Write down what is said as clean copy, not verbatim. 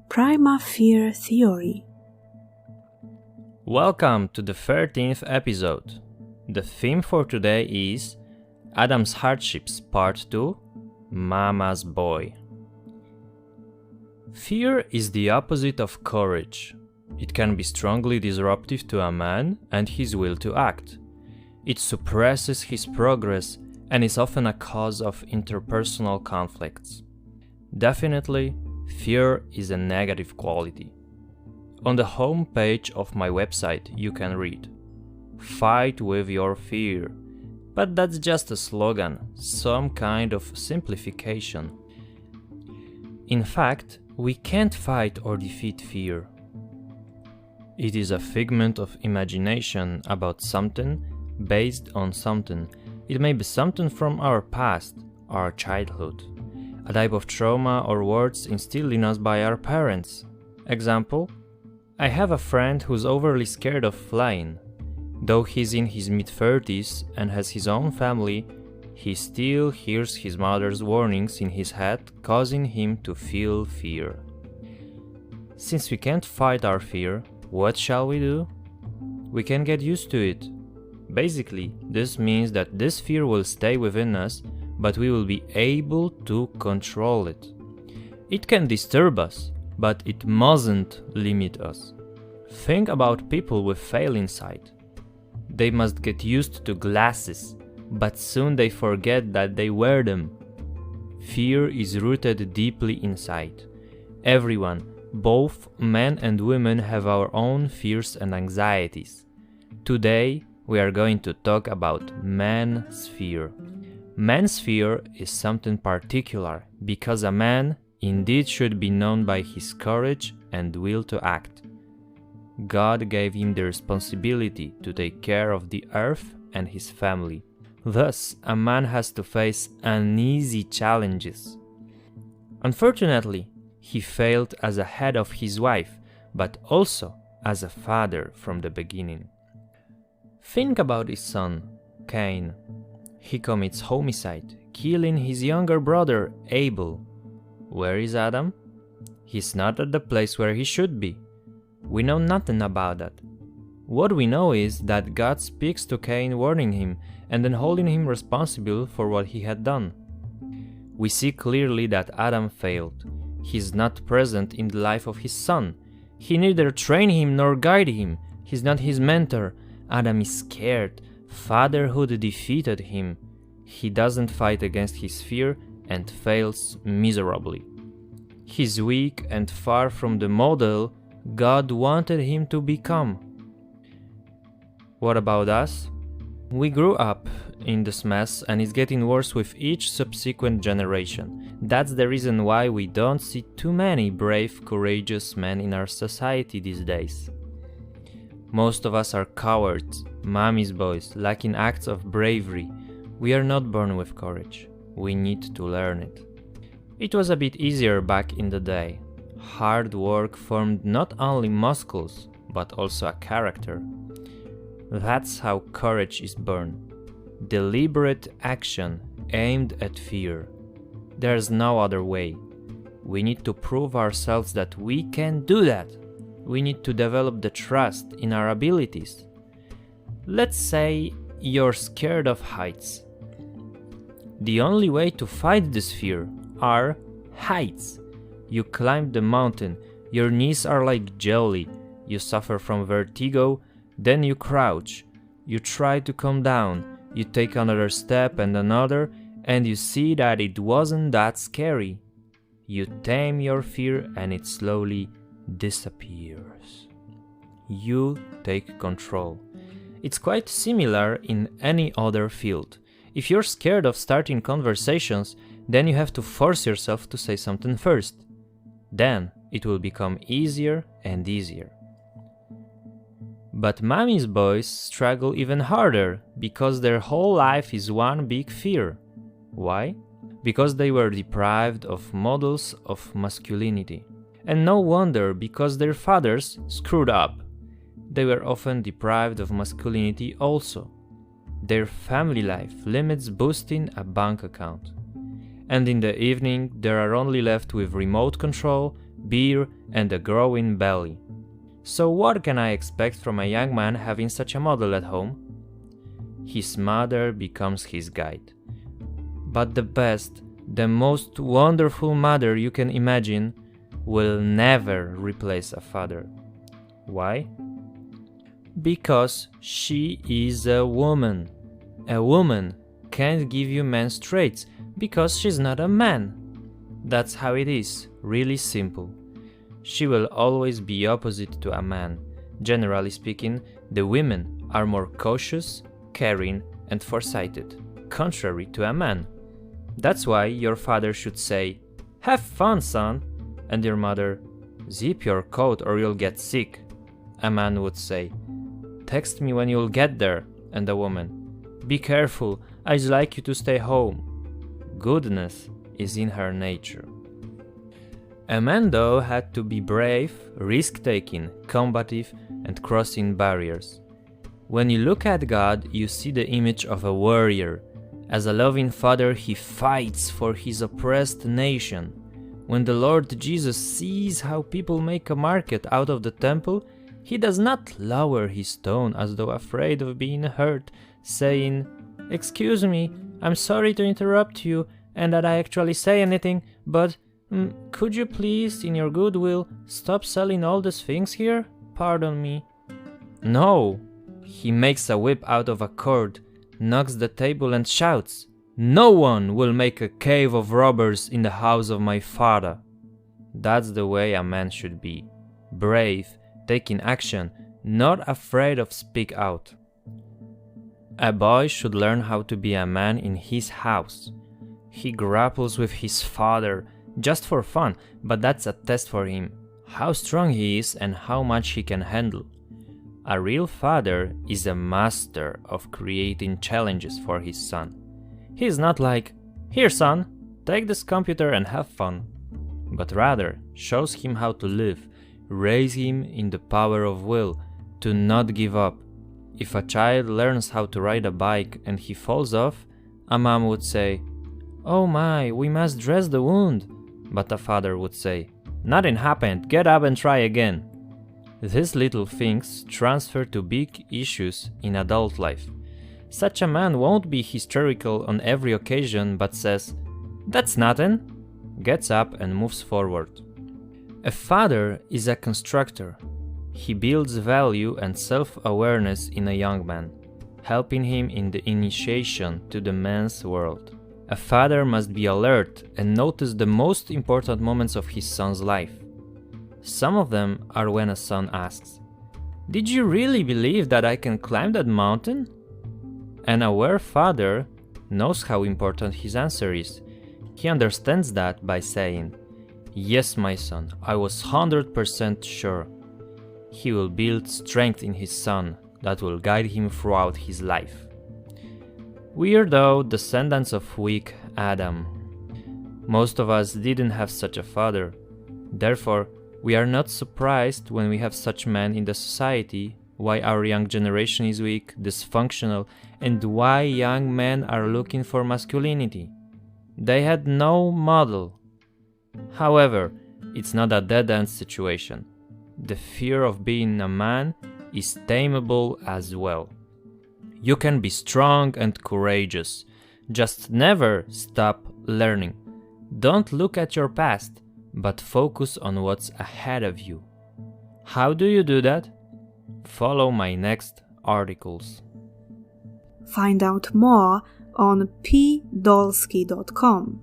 Prima Fear Theory. Welcome to the 13th episode. The theme for today is Adam's Hardships Part 2, Mama's Boy. Fear is the opposite of courage. It can be strongly disruptive to a man and his will to act. It suppresses his progress and is often a cause of interpersonal conflicts. Definitely, fear is a negative quality. On the home page of my website you can read, "Fight with your fear." But that's just a slogan, some kind of simplification. In fact, we can't fight or defeat fear. It is a figment of imagination about something, based on something. It may be something from our past, our childhood, a type of trauma or words instilled in us by our parents. Example, I have a friend who's overly scared of flying. Though he's in his mid-30s and has his own family, he still hears his mother's warnings in his head, causing him to feel fear. Since we can't fight our fear, what shall we do? We can get used to it. Basically, this means that this fear will stay within us, but we will be able to control it. It can disturb us, but it mustn't limit us. Think about people with failing sight. They must get used to glasses, but soon they forget that they wear them. Fear is rooted deeply inside. Everyone, both men and women, have our own fears and anxieties. Today, we are going to talk about man's fear. Man's fear is something particular because a man indeed should be known by his courage and will to act. God gave him the responsibility to take care of the earth and his family. Thus, a man has to face uneasy challenges. Unfortunately, he failed as a head of his wife, but also as a father from the beginning. Think about his son, Cain. He commits homicide, killing his younger brother, Abel. Where is Adam? He's not at the place where he should be. We know nothing about that. What we know is that God speaks to Cain, warning him and then holding him responsible for what he had done. We see clearly that Adam failed. He is not present in the life of his son. He neither trained him nor guided him. He's not his mentor. Adam is scared. Fatherhood defeated him. He doesn't fight against his fear and fails miserably. He's weak and far from the model God wanted him to become. What about us? We grew up in this mess and it's getting worse with each subsequent generation. That's the reason why we don't see too many brave, courageous men in our society these days. Most of us are cowards, mommy's boys, lacking acts of bravery. We are not born with courage. We need to learn it. It was a bit easier back in the day. Hard work formed not only muscles, but also a character. That's how courage is born. Deliberate action aimed at fear. There's no other way. We need to prove ourselves that we can do that. We need to develop the trust in our abilities. Let's say you're scared of heights. The only way to fight this fear are heights. You climb the mountain, your knees are like jelly, you suffer from vertigo, then you crouch, you try to come down, you take another step and another, and you see that it wasn't that scary. You tame your fear and it slowly disappears. You take control. It's quite similar in any other field. If you're scared of starting conversations, then you have to force yourself to say something first. Then it will become easier and easier. But mommy's boys struggle even harder because their whole life is one big fear. Why? Because they were deprived of models of masculinity. And no wonder, because their fathers screwed up. They were often deprived of masculinity also. Their family life limits boosting a bank account. And in the evening, they are only left with remote control, beer, and a growing belly. So what can I expect from a young man having such a model at home? His mother becomes his guide. But the best, the most wonderful mother you can imagine will never replace a father. Why? Because she is a woman. A woman can't give you men's traits because she's not a man. That's how it is, really simple. She will always be opposite to a man. Generally speaking, the women are more cautious, caring, and foresighted, contrary to a man. That's why your father should say, "Have fun, son," and your mother, "Zip your coat or you'll get sick." A man would say, "Text me when you'll get there," and a woman, "Be careful, I'd like you to stay home." Goodness is in her nature. A man, though, had to be brave, risk-taking, combative, and crossing barriers. When you look at God, you see the image of a warrior. As a loving father, he fights for his oppressed nation. When the Lord Jesus sees how people make a market out of the temple, he does not lower his tone as though afraid of being hurt, saying, "Excuse me, I'm sorry to interrupt you and that I actually say anything, but could you please, in your goodwill, stop selling all these things here? Pardon me." No, he makes a whip out of a cord, knocks the table and shouts, "No one will make a cave of robbers in the house of my father." That's the way a man should be. Brave, taking action, not afraid of speak out. A boy should learn how to be a man in his house. He grapples with his father just for fun, but that's a test for him, how strong he is and how much he can handle. A real father is a master of creating challenges for his son. He is not like, "Here, son, take this computer and have fun," but rather shows him how to live, raise him in the power of will, to not give up. If a child learns how to ride a bike and he falls off, a mom would say, "Oh my, we must dress the wound," but a father would say, "Nothing happened, get up and try again." These little things transfer to big issues in adult life. Such a man won't be hysterical on every occasion but says, "That's nothing," gets up and moves forward. A father is a constructor. He builds value and self-awareness in a young man, helping him in the initiation to the man's world. A father must be alert and notice the most important moments of his son's life. Some of them are when a son asks, "Did you really believe that I can climb that mountain?" An aware father knows how important his answer is. He understands that by saying, "Yes, my son, I was 100% sure." He will build strength in his son that will guide him throughout his life. We are, though, descendants of weak Adam. Most of us didn't have such a father. Therefore, we are not surprised when we have such men in the society, why our young generation is weak, dysfunctional, and why young men are looking for masculinity. They had no model. However, it's not a dead-end situation. The fear of being a man is tameable as well. You can be strong and courageous. Just never stop learning. Don't look at your past, but focus on what's ahead of you. How do you do that? Follow my next articles. Find out more on pt.II.